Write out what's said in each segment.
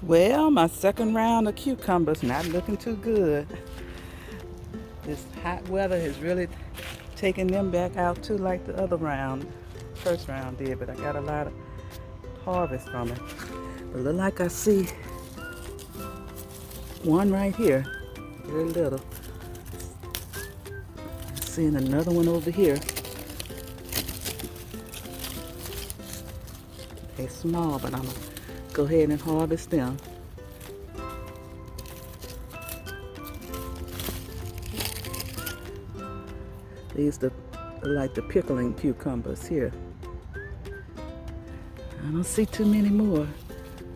Well, my second round of cucumbers not looking too good. This hot weather has really taken them back out too, like the other round, first round did, but I got a lot of harvest from it. But look like I see one right here, very little. I'm seeing another one over here. They're small, but I'm gonna go ahead and harvest them. These are like the pickling cucumbers here. I don't see too many more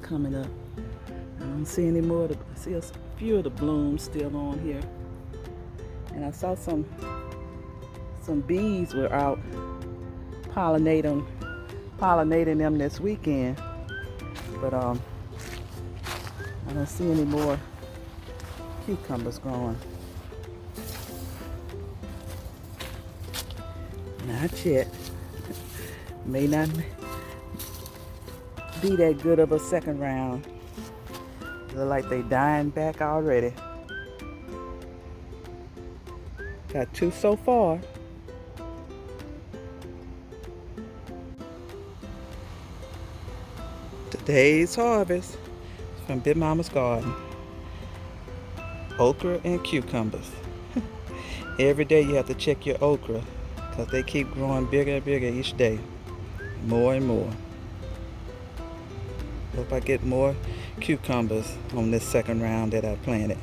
coming up. I don't see any more. I see a few of the blooms still on here. And I saw some bees were out pollinating them this weekend. But I don't see any more cucumbers growing. Not yet. May not be that good of a second round. Look like they dying back already. Got 2 so far. Today's harvest from Big Mama's garden. Okra and cucumbers. Every day you have to check your okra because they keep growing bigger and bigger each day. More and more. Hope I get more cucumbers on this second round that I planted.